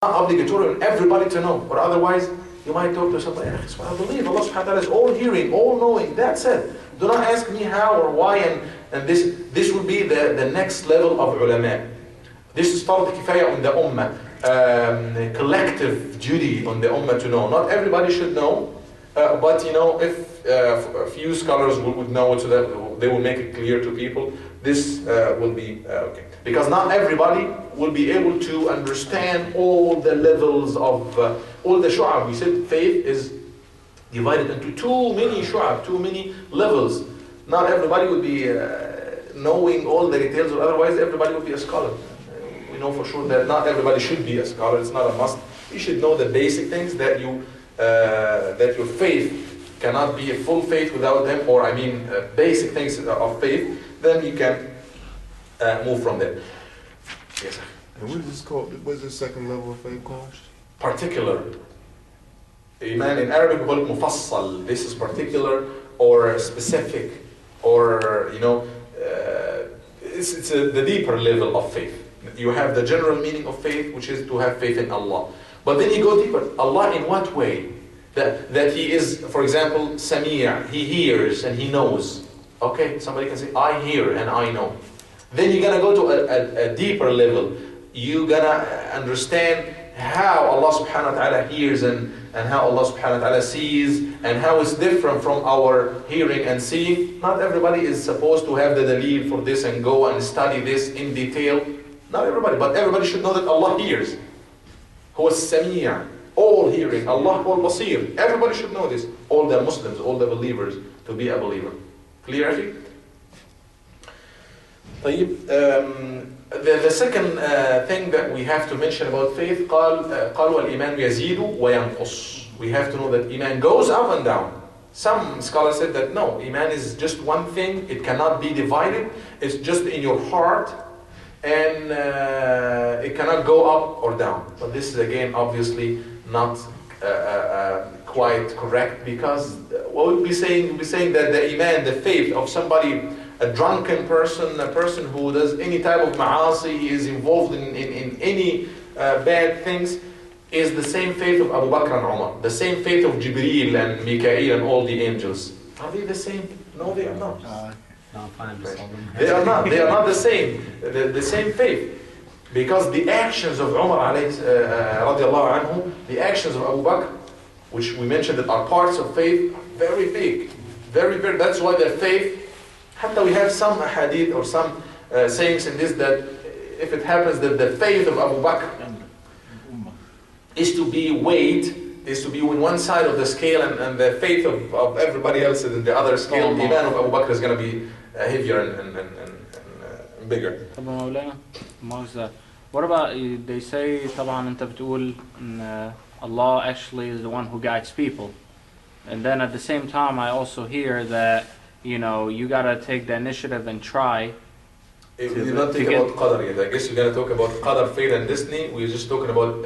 obligatory on everybody to know, or otherwise you might talk to somebody, I believe Allah subhanahu wa ta'ala is all hearing, all knowing, that's it. Do not ask me how or why, and this would be the next level of ulama. This is fard kifaya on the ummah, collective duty on the ummah to know. Not everybody should know, but you know, if a few scholars would know it so that they will make it clear to people, this will be okay. Because not everybody will be able to understand all the levels of all the shu'ab. We said faith is divided into too many shu'ab, too many levels. Not everybody will be knowing all the details, or otherwise everybody will be a scholar. We know for sure that not everybody should be a scholar. It's not a must. You should know the basic things that your faith cannot be a full faith without them, or I mean basic things of faith. Then you can move from there. Yes, sir. And what is this called? What is the second level of faith called? Particular. Iman in Arabic we call it mufassal. This is particular or specific, or you know, it's the deeper level of faith. You have the general meaning of faith, which is to have faith in Allah. But then you go deeper. Allah in what way? That He is, for example, Sami', He hears and He knows. Okay, somebody can say, I hear and I know. Then you're gonna go to a deeper level. You're gonna understand how Allah subhanahu wa ta'ala hears and how Allah subhanahu wa ta'ala sees, and how it's different from our hearing and seeing. Not everybody is supposed to have the dalil for this and go and study this in detail. Not everybody, but everybody should know that Allah hears. Who is Sami', all hearing. Allah all basir. Everybody should know this. All the Muslims, all the believers, to be a believer. Clear, Akhi? The second thing that we have to mention about faith, قالوا الإيمان يزيد وينقص. We have to know that Iman goes up and down. Some scholars said that no, Iman is just one thing, it cannot be divided, it's just in your heart, and it cannot go up or down. But this is again obviously not quite correct, because what we'll be saying that the Iman, the faith of somebody, a drunken person, a person who does any type of ma'asi, is involved in any bad things, is the same faith of Abu Bakr and Umar, the same faith of Jibreel and Mikael and all the angels. Are they the same? No, they are not. They are not. They are not the same. The same faith. Because the actions of Umar radiallahu anhu, the actions of Abu Bakr, which we mentioned that are parts of faith, very big. Very, very. That's why their faith, hatta we have some hadith or some sayings in this, that if it happens that the faith of Abu Bakr is to be weighed, is to be on one side of the scale, and the faith of everybody else is in the other scale, the iman of Abu Bakr is going to be heavier and bigger. What about, they say, طبعا أنت بتقول Allah actually is the one who guides people. And then at the same time I also hear that, you know, you gotta take the initiative and try. We did not talk about Qadar yet. I guess we're gonna talk about Qadar, fate and destiny. We're just talking about,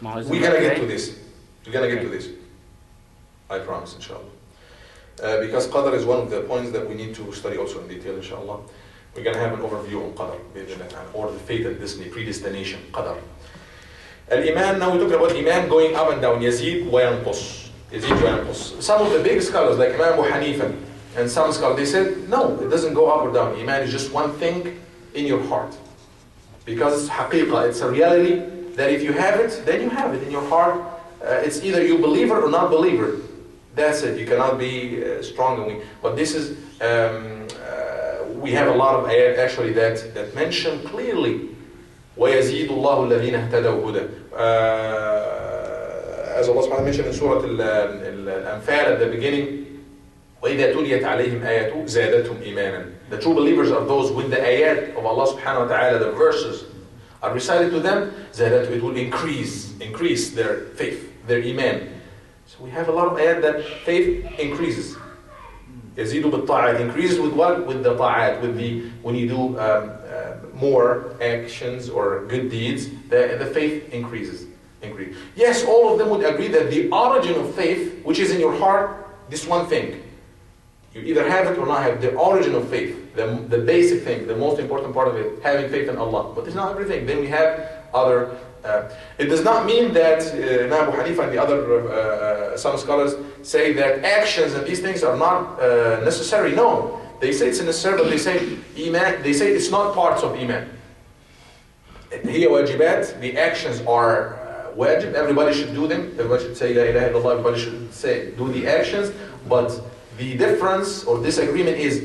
we're gonna get to this. We're gonna get to this. I promise, inshallah. Because Qadar is one of the points that we need to study also in detail, inshallah. We're gonna have an overview on Qadar, or the fate and destiny, predestination, Qadar. Al-Iman, now we're talking about Iman going up and down, Yazid wa yanqus. Yazid wa yanqus. Some of the big scholars, like Imam Abu Hanifa, and some scholars, they said, no, it doesn't go up or down. Iman is just one thing in your heart. Because it's haqiqah, it's a reality that if you have it, then you have it in your heart. It's either you believer or not believer. That's it. You cannot be strong and weak. But this is, we have a lot of ayat actually that mention clearly, وَيَزِيدُ اللَّهُ الَّذِينَ اهْتَدَوْا هُدًى. As Allah subhanahu wa ta'ala mentioned in Surah Al-Anfal at the beginning, وَإِذَا تُلِيَتْ عَلَيْهِمْ آيَاتُ زَادَتْهُمْ إِيمَانًا. The true believers are those when the ayat of Allah subhanahu wa ta'ala, the verses, are recited to them, زَادَتْهُ, it will increase their faith, their iman. So we have a lot of ayat that faith increases. يَزِيدُ بِالطَّاعَاتِ, increases with what? With the ta'at, with the, when you do more actions or good deeds, the faith increases. Yes, all of them would agree that the origin of faith, which is in your heart, this one thing. You either have it or not have it. The origin of faith, the basic thing, the most important part of it, having faith in Allah. But it's not everything. Then we have other It does not mean that Imam Abu Hanifa and the other, some scholars say that actions and these things are not necessary. No, they say it's necessary, but they say Iman, they say it's not parts of Iman. Here wajibat, the actions are wajib, everybody should do them, everybody should say La ilaha illallah, everybody should say, do the actions, but the difference or disagreement is,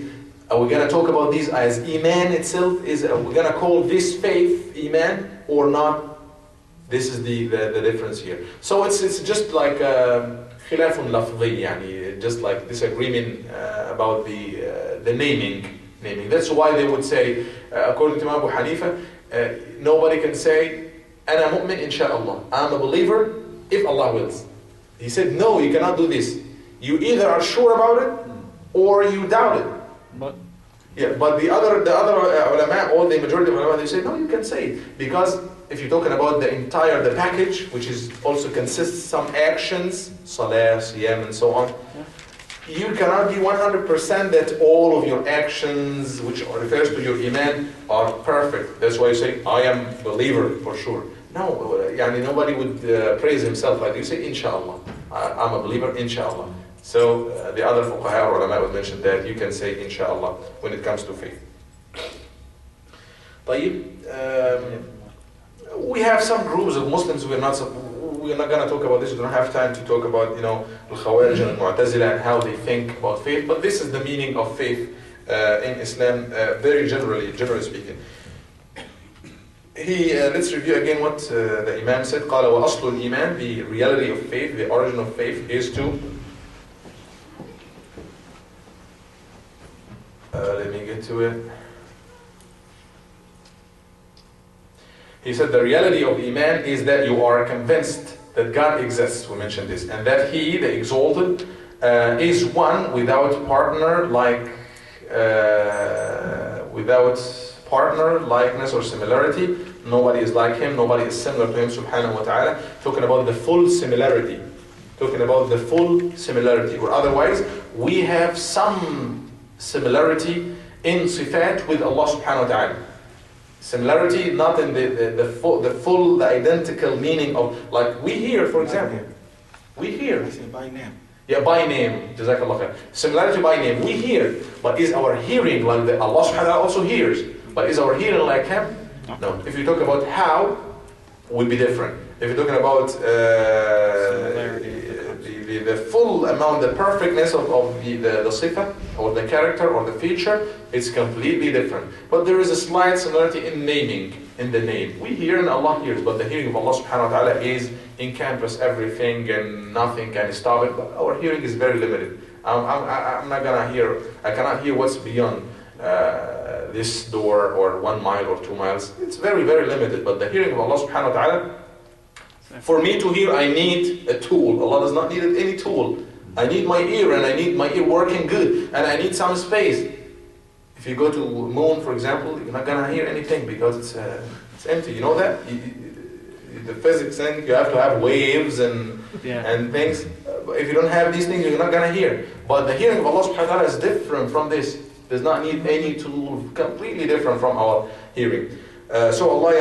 are we going to talk about these as Iman itself? Are we going to call this faith Iman or not? This is the difference here. So it's just like khilafun lafzi, yani, just like disagreement about the naming. That's why they would say, according to Imam Abu Hanifa, nobody can say, Ana mu'min insha'Allah. I'm a believer if Allah wills. He said, no, you cannot do this. You either are sure about it or you doubt it. But the other ulama, all the majority of ulama, they say, no, you can say it. Because if you're talking about the package, which is also consists some actions, salah, siyam, and so on, you cannot be 100% that all of your actions, which refers to your iman, are perfect. That's why you say, I am a believer for sure. No, nobody would praise himself like that. You say, inshallah, I'm a believer, inshallah. So the other fuqaha or ulama would mention that you can say inshallah when it comes to faith. We have some groups of Muslims, we're not going to talk about this, we don't have time to talk about, Al-Khawarij and Al-Mu'tazila and how they think about faith, but this is the meaning of faith in Islam, very generally speaking. Let's review again what the Imam said. قال وأصل الإيمان, the reality of faith, the origin of faith is to let me get to it. He said the reality of Iman is that you are convinced that God exists, we mentioned this, and that He, the Exalted, is one without partner, without partner, likeness or similarity. Nobody is like Him, nobody is similar to Him subhanahu wa ta'ala. Talking about the full similarity. Or otherwise, we have some similarity in sifat with Allah subhanahu wa ta'ala. Similarity not in the full identical meaning of, like we hear, for example. We hear. I say by name. Yeah, by name. Jazakallah khair. Similarity by name. We hear. But is our hearing like that? Allah subhanahu wa ta'ala also hears. But is our hearing like Him? No. If you talk about how, would be different. If you're talking about the full amount, the perfectness of the sifa, or the character, or the feature, it's completely different. But there is a slight similarity in naming, in the name. We hear and Allah hears, but the hearing of Allah subhanahu wa ta'ala is encompass everything and nothing can stop it. But our hearing is very limited. I'm not gonna hear, I cannot hear what's beyond this door or 1 mile or 2 miles. It's very, very limited. But the hearing of Allah subhanahu wa ta'ala, for me to hear, I need a tool. Allah does not need any tool. I need my ear, and I need my ear working good, and I need some space. If you go to moon, for example, you're not gonna hear anything because it's empty. You know that? The physics thing, you have to have waves and things. If you don't have these things, you're not gonna hear. But the hearing of Allah subhanahu wa ta'ala is different from this. Does not need any tool, completely different from our hearing. So Allah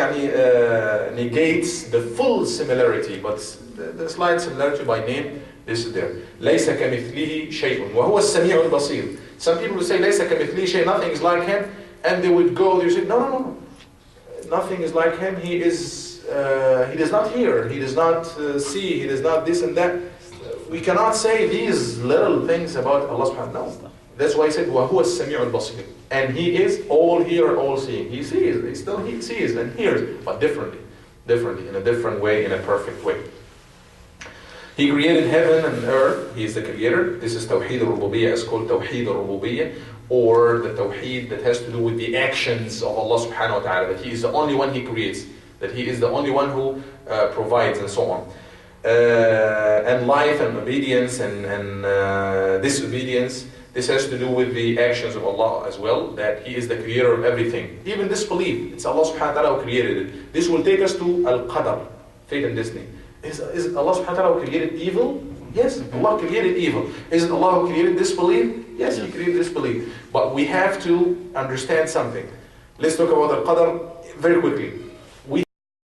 negates the full similarity, but the slight similarity by name, this is there. لَيْسَ كَمِثْلِهِ شَيْءٌ وَهُوَ السَّمِيعُ الْبَصِيرُ. Some people will say, لَيْسَ كَمِثْلِهِ شَيْءٌ, nothing is like Him, and they would go, they would say, no. Nothing is like Him, He does not hear, He does not see, He does not this and that. We cannot say these little things about Allah subhanahu wa ta'ala. No. That's why He said, وَهُوَ السَّمِيعُ الْبَصِيرُ. And He is all hearer, all seeing. He sees, He sees and hears, but differently, in a different way, in a perfect way. He created heaven and earth. He is the creator. This is Tawheed al-Rububiyyah. It's called Tawheed al-Rububiyyah, or the Tawheed that has to do with the actions of Allah subhanahu wa ta'ala, that He is the only one He creates, that He is the only one who provides, and so on. And life and obedience and disobedience. This has to do with the actions of Allah as well, that He is the creator of everything. Even disbelief, it's Allah subhanahu wa ta'ala who created it. This will take us to Al-Qadr, fate and destiny. Is Allah subhanahu wa ta'ala who created evil? Yes, Allah created evil. Is it Allah who created disbelief? Yes, He created disbelief. But we have to understand something. Let's talk about Al-Qadr very quickly.